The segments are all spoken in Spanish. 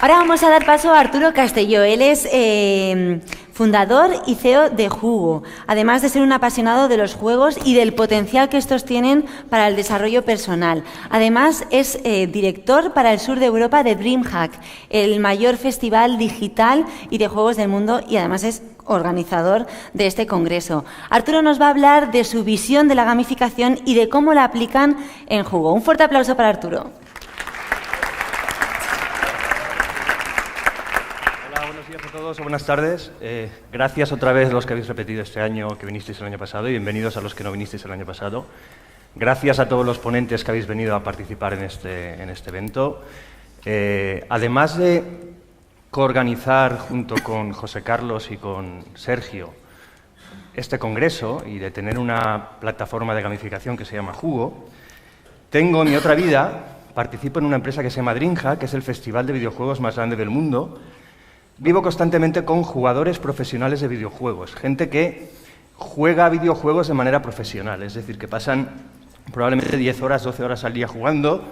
Ahora vamos a dar paso a Arturo Castelló. Él es fundador y CEO de Jugo, además de ser un apasionado de los juegos y del potencial que estos tienen para el desarrollo personal. Además, es director para el sur de Europa de DreamHack, el mayor festival digital y de juegos del mundo, y además es organizador de este congreso. Arturo nos va a hablar de su visión de la gamificación y de cómo la aplican en Jugo. Un fuerte aplauso para Arturo. Hola a todos, buenas tardes. Gracias otra vez a los que habéis repetido este año, que vinisteis el año pasado, y bienvenidos a los que no vinisteis el año pasado. Gracias a todos los ponentes que habéis venido a participar en este evento. Además de coorganizar junto con José Carlos y con Sergio este congreso y de tener una plataforma de gamificación que se llama Jugo, tengo en mi otra vida, participo en una empresa que se llama DreamHack, que es el festival de videojuegos más grande del mundo. Vivo constantemente con jugadores profesionales de videojuegos, gente que juega a videojuegos de manera profesional, es decir, que pasan probablemente 10 horas, 12 horas al día jugando,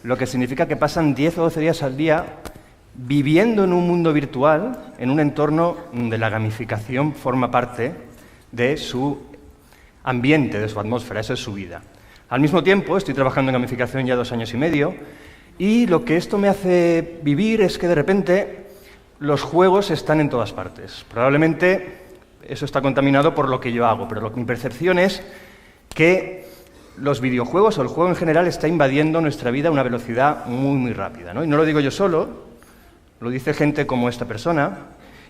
lo que significa que pasan 10 o 12 días al día viviendo en un mundo virtual, en un entorno donde la gamificación forma parte de su ambiente, de su atmósfera, eso es su vida. Al mismo tiempo, estoy trabajando en gamificación ya 2 años y medio, y lo que esto me hace vivir es que de repente los juegos están en todas partes. Probablemente eso está contaminado por lo que yo hago, pero mi percepción es que los videojuegos o el juego en general está invadiendo nuestra vida a una velocidad muy, muy rápida, ¿no? Y no lo digo yo solo, lo dice gente como esta persona,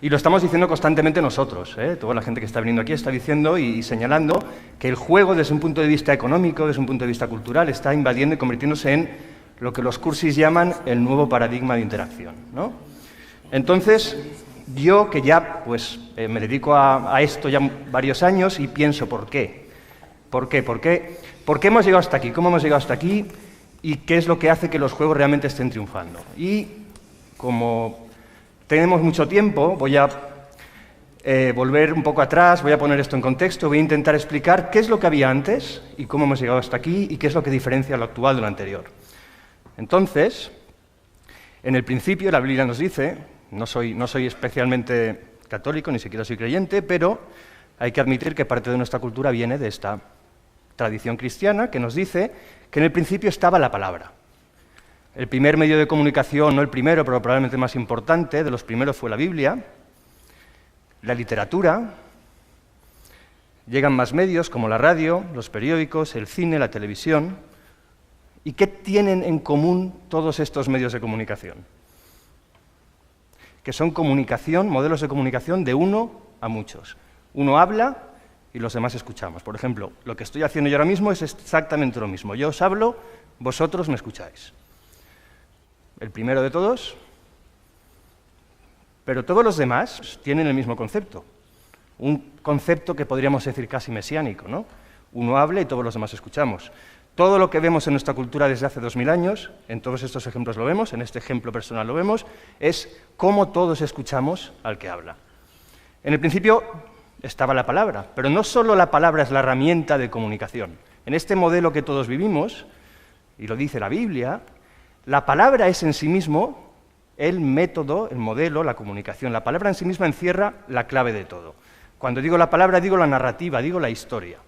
y lo estamos diciendo constantemente nosotros, ¿eh? Toda la gente que está viniendo aquí está diciendo y señalando que el juego, desde un punto de vista económico, desde un punto de vista cultural, está invadiendo y convirtiéndose en lo que los cursis llaman el nuevo paradigma de interacción, ¿no? Entonces, yo que ya me dedico a esto ya varios años y pienso ¿por qué? ¿Por qué? ¿Por qué hemos llegado hasta aquí? ¿Cómo hemos llegado hasta aquí? ¿Y qué es lo que hace que los juegos realmente estén triunfando? Y como tenemos mucho tiempo, voy a volver un poco atrás, voy a poner esto en contexto, voy a intentar explicar qué es lo que había antes y cómo hemos llegado hasta aquí y qué es lo que diferencia lo actual de lo anterior. Entonces, en el principio la Biblia nos dice, no soy especialmente católico, ni siquiera soy creyente, pero hay que admitir que parte de nuestra cultura viene de esta tradición cristiana que nos dice que en el principio estaba la palabra. El primer medio de comunicación, no el primero, pero probablemente el más importante, de los primeros fue la Biblia, la literatura, llegan más medios como la radio, los periódicos, el cine, la televisión. ¿Y qué tienen en común todos estos medios de comunicación? Que son comunicación, modelos de comunicación de uno a muchos. Uno habla y los demás escuchamos. Por ejemplo, lo que estoy haciendo yo ahora mismo es exactamente lo mismo. Yo os hablo, vosotros me escucháis. El primero de todos, pero todos los demás tienen el mismo concepto. Un concepto que podríamos decir casi mesiánico, ¿no? Uno habla y todos los demás escuchamos. Todo lo que vemos en nuestra cultura desde hace 2000 años, en todos estos ejemplos lo vemos, en este ejemplo personal lo vemos, es cómo todos escuchamos al que habla. En el principio estaba la palabra, pero no solo la palabra es la herramienta de comunicación. En este modelo que todos vivimos, y lo dice la Biblia, la palabra es en sí mismo el método, el modelo, la comunicación. La palabra en sí misma encierra la clave de todo. Cuando digo la palabra, digo la narrativa, digo la historia.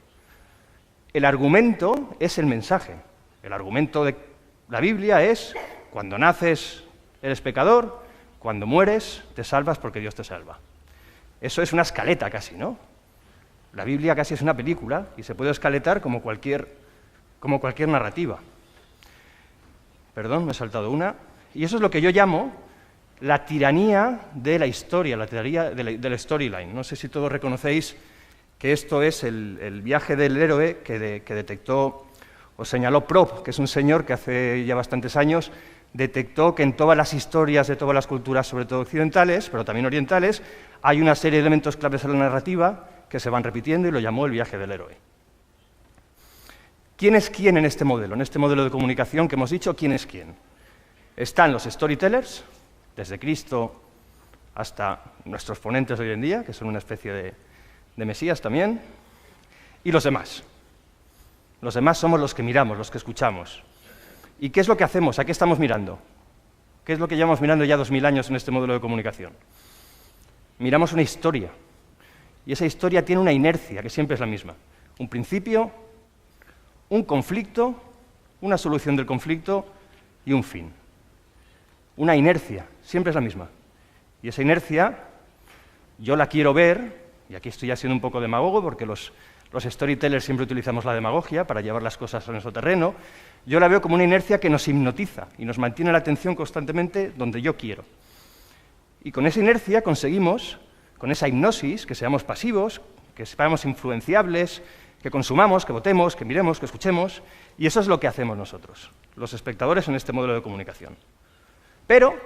El argumento es el mensaje. El argumento de la Biblia es, cuando naces eres pecador, cuando mueres te salvas porque Dios te salva. Eso es una escaleta casi, ¿no? La Biblia casi es una película y se puede escaletar como cualquier narrativa. Perdón, me he saltado una. Y eso es lo que yo llamo la tiranía de la historia, la tiranía de la storyline. No sé si todos reconocéis que esto es el viaje del héroe que detectó o señaló Propp, que es un señor que hace ya bastantes años detectó que en todas las historias de todas las culturas, sobre todo occidentales, pero también orientales, hay una serie de elementos claves en la narrativa que se van repitiendo y lo llamó el viaje del héroe. ¿Quién es quién en este modelo de comunicación que hemos dicho? ¿Quién es quién? Están los storytellers, desde Cristo hasta nuestros ponentes hoy en día, que son una especie de Mesías también, y los demás. Los demás somos los que miramos, los que escuchamos. ¿Y qué es lo que hacemos? ¿A qué estamos mirando? ¿Qué es lo que llevamos mirando ya 2000 años en este modelo de comunicación? Miramos una historia, y esa historia tiene una inercia, que siempre es la misma. Un principio, un conflicto, una solución del conflicto y un fin. Una inercia, siempre es la misma. Y esa inercia, yo la quiero ver, y aquí estoy ya siendo un poco demagogo, porque los storytellers siempre utilizamos la demagogia para llevar las cosas a nuestro terreno, yo la veo como una inercia que nos hipnotiza y nos mantiene la atención constantemente donde yo quiero. Y con esa inercia conseguimos, con esa hipnosis, que seamos pasivos, que seamos influenciables, que consumamos, que votemos, que miremos, que escuchemos, y eso es lo que hacemos nosotros, los espectadores en este modelo de comunicación. Pero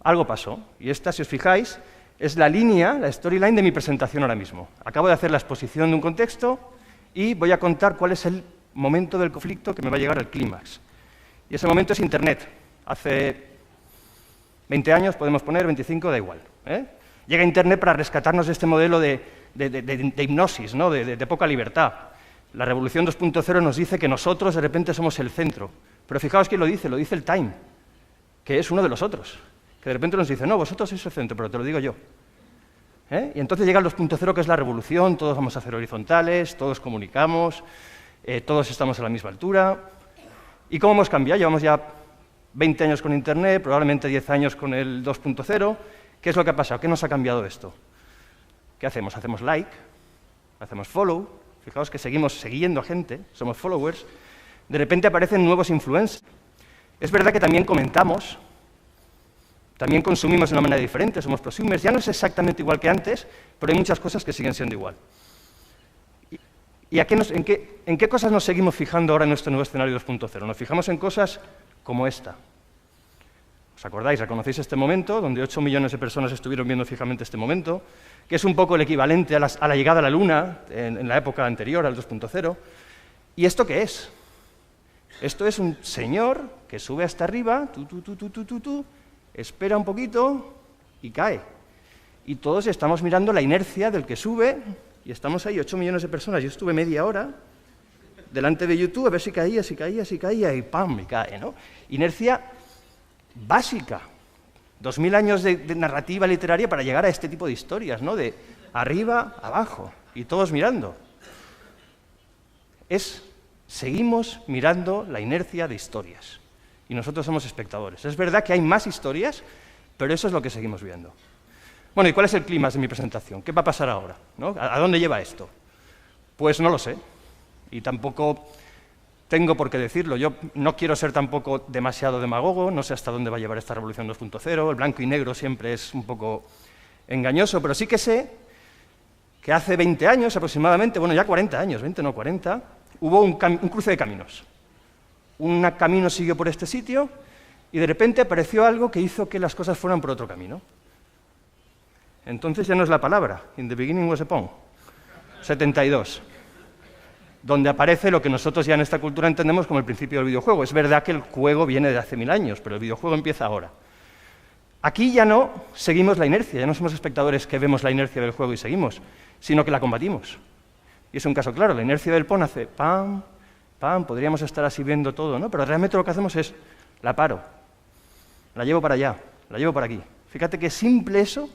algo pasó, y esta, si os fijáis, es la línea, la storyline de mi presentación ahora mismo. Acabo de hacer la exposición de un contexto y voy a contar cuál es el momento del conflicto que me va a llegar al clímax. Y ese momento es Internet. Hace 20 años, podemos poner 25, da igual. Llega Internet para rescatarnos de este modelo de hipnosis, ¿no? de poca libertad. La Revolución 2.0 nos dice que nosotros de repente somos el centro. Pero fijaos quién lo dice el Time, que es uno de los otros. Que de repente nos dice, no, vosotros sois el centro, pero te lo digo yo. Y entonces llega el 2.0, que es la revolución, todos vamos a ser horizontales, todos comunicamos, todos estamos a la misma altura. ¿Y cómo hemos cambiado? Llevamos ya 20 años con Internet, probablemente 10 años con el 2.0. ¿Qué es lo que ha pasado? ¿Qué nos ha cambiado esto? ¿Qué hacemos? Hacemos like, hacemos follow, fijaos que seguimos siguiendo a gente, somos followers, de repente aparecen nuevos influencers. Es verdad que también comentamos, también consumimos de una manera diferente, somos prosumers, ya no es exactamente igual que antes, pero hay muchas cosas que siguen siendo igual. ¿Y en qué cosas nos seguimos fijando ahora en nuestro nuevo escenario 2.0? Nos fijamos en cosas como esta. ¿Os acordáis? ¿Reconocéis este momento, donde 8 millones de personas estuvieron viendo fijamente este momento, que es un poco el equivalente a la llegada a la Luna en la época anterior, al 2.0? ¿Y esto qué es? Esto es un señor que sube hasta arriba, espera un poquito y cae. Y todos estamos mirando la inercia del que sube, y estamos ahí 8 millones de personas. Yo estuve media hora delante de YouTube a ver si caía, y ¡pam!, y cae, ¿no? Inercia básica. 2000 años de narrativa literaria para llegar a este tipo de historias, ¿no? De arriba, abajo, y todos mirando. Seguimos mirando la inercia de historias. Y nosotros somos espectadores. Es verdad que hay más historias, pero eso es lo que seguimos viendo. Bueno, ¿y cuál es el clímax de mi presentación? ¿Qué va a pasar ahora? ¿No? ¿A dónde lleva esto? Pues no lo sé. Y tampoco tengo por qué decirlo. Yo no quiero ser tampoco demasiado demagogo, no sé hasta dónde va a llevar esta revolución 2.0. El blanco y negro siempre es un poco engañoso, pero sí que sé que hace 20 años aproximadamente, bueno, ya 40 años, 20 no 40, hubo un cruce de caminos. Un camino siguió por este sitio y de repente apareció algo que hizo que las cosas fueran por otro camino. Entonces ya no es la palabra, in the beginning was a pond, 72, donde aparece lo que nosotros ya en esta cultura entendemos como el principio del videojuego. Es verdad que el juego viene de hace 1000 años, pero el videojuego empieza ahora. Aquí ya no seguimos la inercia, ya no somos espectadores que vemos la inercia del juego y seguimos, sino que la combatimos. Y es un caso claro, la inercia del pon hace pam, pam, podríamos estar así viendo todo, ¿no? Pero realmente lo que hacemos es, la paro, la llevo para allá, la llevo para aquí. Fíjate que es simple eso,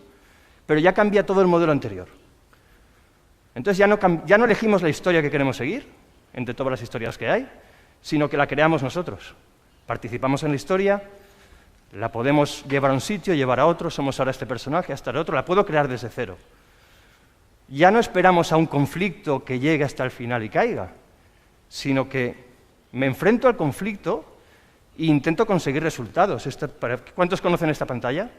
pero ya cambia todo el modelo anterior. Entonces ya no elegimos la historia que queremos seguir, entre todas las historias que hay, sino que la creamos nosotros. Participamos en la historia, la podemos llevar a un sitio, llevar a otro, somos ahora este personaje, hasta el otro, la puedo crear desde cero. Ya no esperamos a un conflicto que llegue hasta el final y caiga, sino que me enfrento al conflicto e intento conseguir resultados. ¿Cuántos conocen esta pantalla?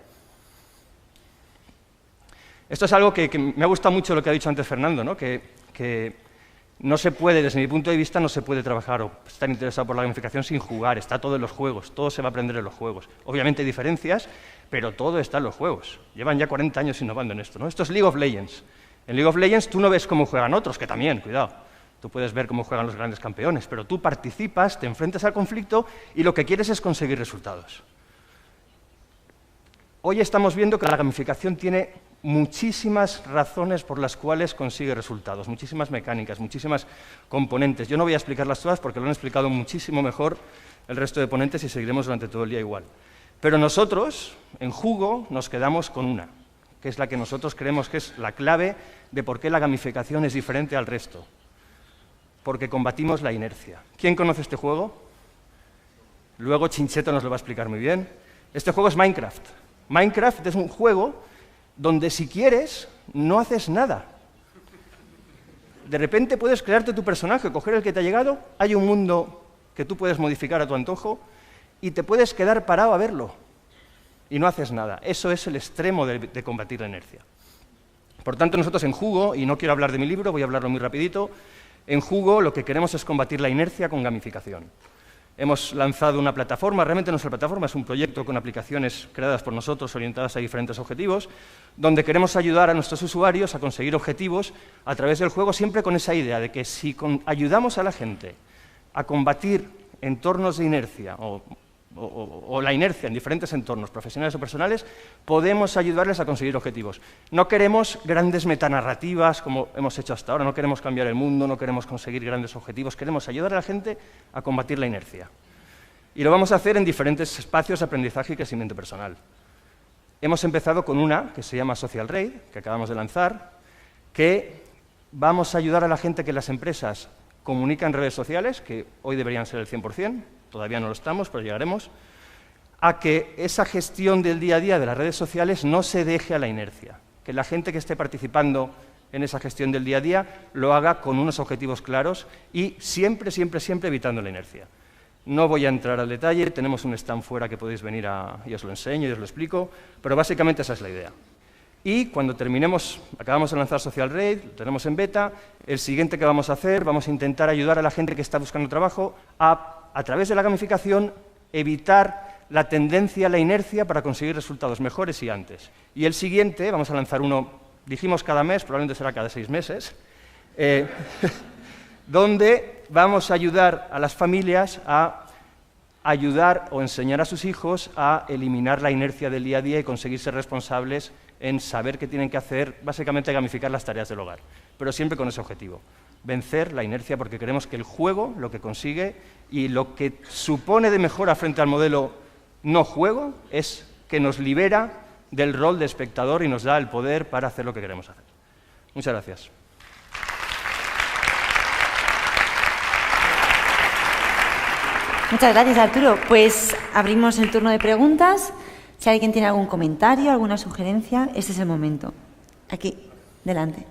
Esto es algo que me ha gustado mucho lo que ha dicho antes Fernando, ¿no? Que no se puede, desde mi punto de vista, no se puede trabajar o estar interesado por la gamificación sin jugar. Está todo en los juegos, todo se va a aprender en los juegos. Obviamente hay diferencias, pero todo está en los juegos. Llevan ya 40 años innovando en esto, ¿no? Esto es League of Legends. En League of Legends tú no ves cómo juegan otros, que también, cuidado. Tú puedes ver cómo juegan los grandes campeones, pero tú participas, te enfrentas al conflicto y lo que quieres es conseguir resultados. Hoy estamos viendo que la gamificación tiene muchísimas razones por las cuales consigue resultados, muchísimas mecánicas, muchísimas componentes. Yo no voy a explicarlas todas porque lo han explicado muchísimo mejor el resto de ponentes y seguiremos durante todo el día igual. Pero nosotros, en Jugo, nos quedamos con una, que es la que nosotros creemos que es la clave de por qué la gamificación es diferente al resto. Porque combatimos la inercia. ¿Quién conoce este juego? Luego Chincheto nos lo va a explicar muy bien. Este juego es Minecraft. Minecraft es un juego donde si quieres, no haces nada. De repente puedes crearte tu personaje, coger el que te ha llegado, hay un mundo que tú puedes modificar a tu antojo y te puedes quedar parado a verlo y no haces nada. Eso es el extremo de combatir la inercia. Por tanto, nosotros en Jugo, y no quiero hablar de mi libro, voy a hablarlo muy rapidito, en Jugo lo que queremos es combatir la inercia con gamificación. Hemos lanzado una plataforma, realmente nuestra plataforma es un proyecto con aplicaciones creadas por nosotros orientadas a diferentes objetivos, donde queremos ayudar a nuestros usuarios a conseguir objetivos a través del juego, siempre con esa idea de que si ayudamos a la gente a combatir entornos de inercia o la inercia en diferentes entornos profesionales o personales, podemos ayudarles a conseguir objetivos. No queremos grandes metanarrativas como hemos hecho hasta ahora, no queremos cambiar el mundo, no queremos conseguir grandes objetivos, queremos ayudar a la gente a combatir la inercia. Y lo vamos a hacer en diferentes espacios de aprendizaje y crecimiento personal. Hemos empezado con una que se llama Social Raid, que acabamos de lanzar, que vamos a ayudar a la gente que las empresas comunican en redes sociales, que hoy deberían ser el 100%, todavía no lo estamos, pero llegaremos, a que esa gestión del día a día de las redes sociales no se deje a la inercia, que la gente que esté participando en esa gestión del día a día lo haga con unos objetivos claros y siempre, siempre, siempre evitando la inercia. No voy a entrar al detalle, tenemos un stand fuera que podéis venir y os lo enseño y os lo explico, pero básicamente esa es la idea. Y cuando terminemos, acabamos de lanzar Social Raid, lo tenemos en beta, el siguiente que vamos a hacer, vamos a intentar ayudar a la gente que está buscando trabajo a través de la gamificación, evitar la tendencia a la inercia para conseguir resultados mejores y antes. Y el siguiente, vamos a lanzar uno, dijimos cada mes, probablemente será cada 6 meses, donde vamos a ayudar a las familias a ayudar o enseñar a sus hijos a eliminar la inercia del día a día y conseguir ser responsables en saber qué tienen que hacer, básicamente gamificar las tareas del hogar, pero siempre con ese objetivo, vencer la inercia, porque creemos que el juego lo que consigue y lo que supone de mejora frente al modelo no juego es que nos libera del rol de espectador y nos da el poder para hacer lo que queremos hacer. Muchas gracias. Muchas gracias, Arturo. Pues abrimos el turno de preguntas. Si alguien tiene algún comentario, alguna sugerencia, este es el momento. Aquí, delante.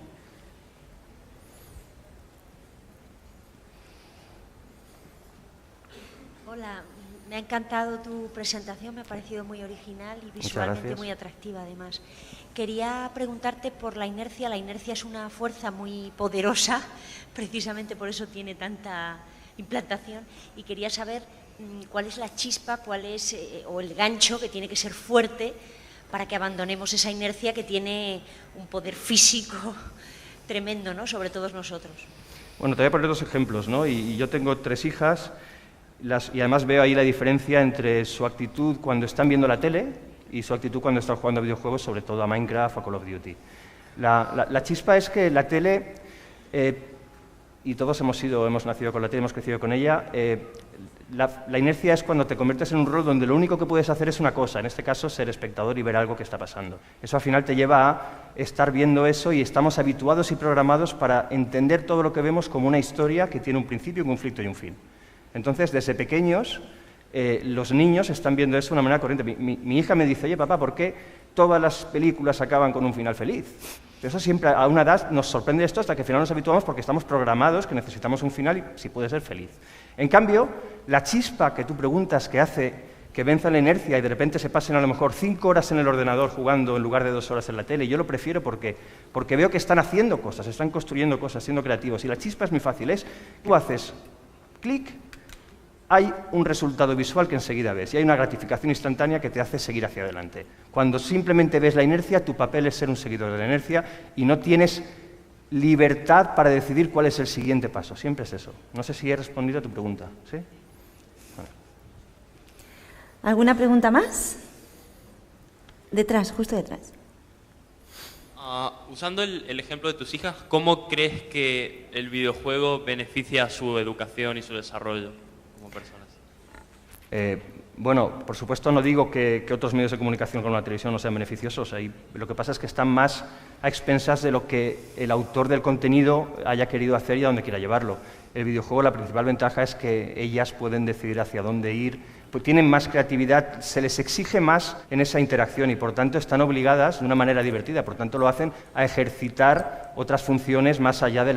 Hola, me ha encantado tu presentación, me ha parecido muy original y visualmente muy atractiva además. Quería preguntarte por la inercia. La inercia es una fuerza muy poderosa, precisamente por eso tiene tanta implantación, y quería saber cuál es la chispa, cuál es o el gancho que tiene que ser fuerte para que abandonemos esa inercia que tiene un poder físico tremendo, ¿no?, sobre todos nosotros. Bueno, te voy a poner 2 ejemplos, ¿no? Y yo tengo 3 hijas y además veo ahí la diferencia entre su actitud cuando están viendo la tele y su actitud cuando están jugando a videojuegos, sobre todo a Minecraft o Call of Duty. La chispa es que la tele, y todos hemos nacido con la tele, hemos crecido con ella, la inercia es cuando te conviertes en un rol donde lo único que puedes hacer es una cosa, en este caso ser espectador y ver algo que está pasando. Eso al final te lleva a estar viendo eso y estamos habituados y programados para entender todo lo que vemos como una historia que tiene un principio, un conflicto y un fin. Entonces, desde pequeños, los niños están viendo eso de una manera corriente. Mi hija me dice, oye, papá, ¿por qué todas las películas acaban con un final feliz? Eso siempre, a una edad, nos sorprende esto hasta que al final nos habituamos porque estamos programados que necesitamos un final y si puede ser feliz. En cambio, la chispa que tú preguntas que hace que venza la inercia y de repente se pasen a lo mejor 5 horas en el ordenador jugando en lugar de 2 horas en la tele, yo lo prefiero porque veo que están haciendo cosas, están construyendo cosas, siendo creativos. Y la chispa es muy fácil, tú haces clic, hay un resultado visual que enseguida ves y hay una gratificación instantánea que te hace seguir hacia adelante. Cuando simplemente ves la inercia, tu papel es ser un seguidor de la inercia y no tienes libertad para decidir cuál es el siguiente paso. Siempre es eso. No sé si he respondido a tu pregunta. ¿Sí? Bueno. ¿Alguna pregunta más? Detrás, justo detrás. Usando el ejemplo de tus hijas, ¿cómo crees que el videojuego beneficia su educación y su desarrollo como personas? Bueno, por supuesto no digo que otros medios de comunicación como la televisión no sean beneficiosos. Lo que pasa es que están más a expensas de lo que el autor del contenido haya querido hacer y a dónde quiera llevarlo. El videojuego, la principal ventaja es que ellas pueden decidir hacia dónde ir, pues tienen más creatividad, se les exige más en esa interacción y por tanto están obligadas de una manera divertida, por tanto lo hacen a ejercitar otras funciones más allá de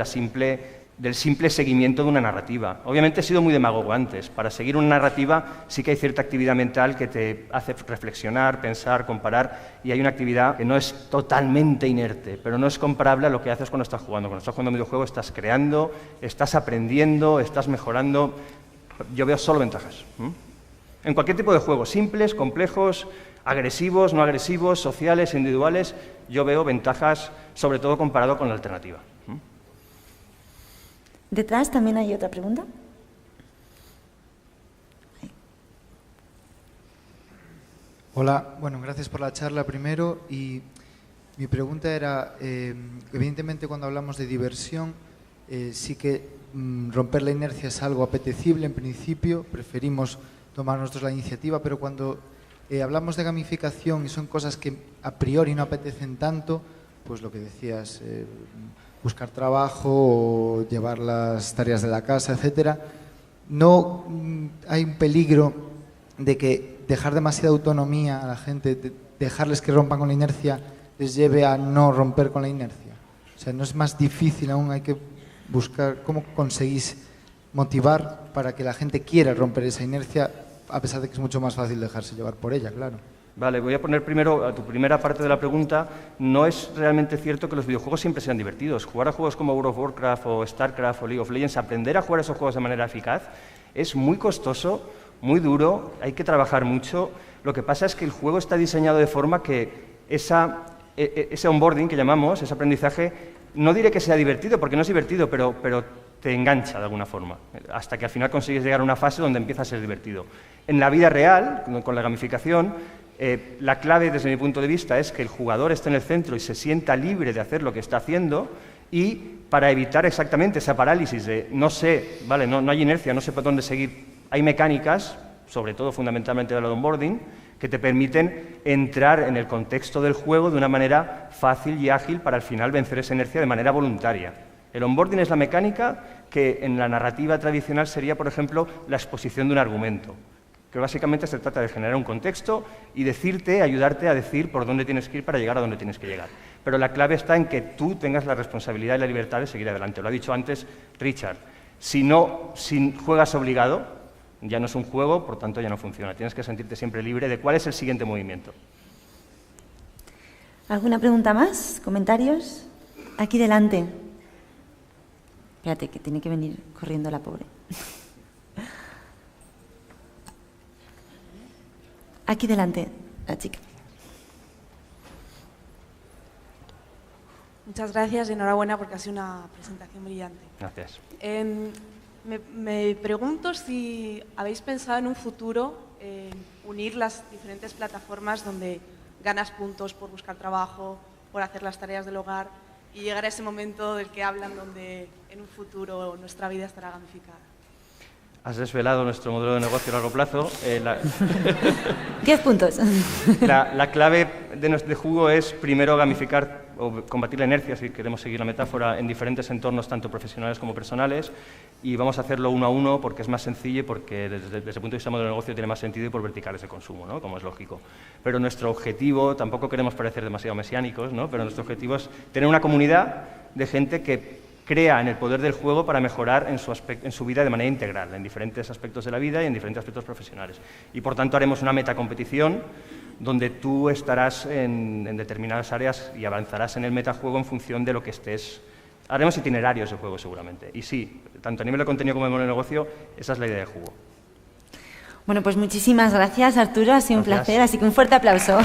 del simple seguimiento de una narrativa. Obviamente he sido muy demagogo antes. Para seguir una narrativa sí que hay cierta actividad mental que te hace reflexionar, pensar, comparar, y hay una actividad que no es totalmente inerte, pero no es comparable a lo que haces cuando estás jugando. Cuando estás jugando un videojuego estás creando, estás aprendiendo, estás mejorando. Yo veo solo ventajas. En cualquier tipo de juego, simples, complejos, agresivos, no agresivos, sociales, individuales, yo veo ventajas, sobre todo comparado con la alternativa. Detrás también hay otra pregunta. Hola, bueno, gracias por la charla primero. Y mi pregunta era, evidentemente cuando hablamos de diversión, sí que romper la inercia es algo apetecible en principio, preferimos tomar nosotros la iniciativa, pero cuando hablamos de gamificación y son cosas que a priori no apetecen tanto, pues lo que decías, buscar trabajo o llevar las tareas de la casa, etcétera, no hay un peligro de que dejar demasiada autonomía a la gente, dejarles que rompan con la inercia, les lleve a no romper con la inercia. O sea, no es más difícil aún, hay que buscar cómo conseguís motivar para que la gente quiera romper esa inercia, a pesar de que es mucho más fácil dejarse llevar por ella, claro. Vale, voy a poner primero a tu primera parte de la pregunta. No es realmente cierto que los videojuegos siempre sean divertidos. Jugar a juegos como World of Warcraft o StarCraft o League of Legends, aprender a jugar esos juegos de manera eficaz, es muy costoso, muy duro, hay que trabajar mucho. Lo que pasa es que el juego está diseñado de forma que ese onboarding que llamamos, ese aprendizaje, no diré que sea divertido, porque no es divertido, pero te engancha de alguna forma, hasta que al final consigues llegar a una fase donde empieza a ser divertido. En la vida real, con la gamificación, la clave desde mi punto de vista es que el jugador esté en el centro y se sienta libre de hacer lo que está haciendo, y para evitar exactamente esa parálisis de no sé, vale, no hay inercia, no sé por dónde seguir, hay mecánicas, sobre todo fundamentalmente de la onboarding, que te permiten entrar en el contexto del juego de una manera fácil y ágil para al final vencer esa inercia de manera voluntaria. El onboarding es la mecánica que en la narrativa tradicional sería, por ejemplo, la exposición de un argumento, que básicamente se trata de generar un contexto y ayudarte a decir por dónde tienes que ir para llegar a donde tienes que llegar. Pero la clave está en que tú tengas la responsabilidad y la libertad de seguir adelante. Lo ha dicho antes Richard. Si juegas obligado, ya no es un juego, por tanto ya no funciona. Tienes que sentirte siempre libre de cuál es el siguiente movimiento. ¿Alguna pregunta más? ¿Comentarios? Aquí delante. Espérate, que tiene que venir corriendo la pobre. Aquí delante, la chica. Muchas gracias y enhorabuena porque ha sido una presentación brillante. Gracias. Me pregunto si habéis pensado en un futuro unir las diferentes plataformas donde ganas puntos por buscar trabajo, por hacer las tareas del hogar y llegar a ese momento del que hablan donde en un futuro nuestra vida estará gamificada. Has desvelado nuestro modelo de negocio a largo plazo. 10 puntos. La clave de Jugo es primero gamificar o combatir la inercia, si queremos seguir la metáfora, en diferentes entornos, tanto profesionales como personales, y vamos a hacerlo uno a uno porque es más sencillo y porque desde el punto de vista del modelo de negocio tiene más sentido y por verticales de consumo, ¿no? Como es lógico. Pero nuestro objetivo, tampoco queremos parecer demasiado mesiánicos, ¿no? Pero nuestro objetivo es tener una comunidad de gente que crea en el poder del juego para mejorar en su vida de manera integral, en diferentes aspectos de la vida y en diferentes aspectos profesionales. Y por tanto haremos una metacompetición donde tú estarás en determinadas áreas y avanzarás en el metajuego en función de lo que estés. Haremos itinerarios de juego seguramente. Y sí, tanto a nivel de contenido como de modelo de negocio, esa es la idea de Jugo. Bueno, pues muchísimas gracias, Arturo, ha sido un placer, así que un fuerte aplauso.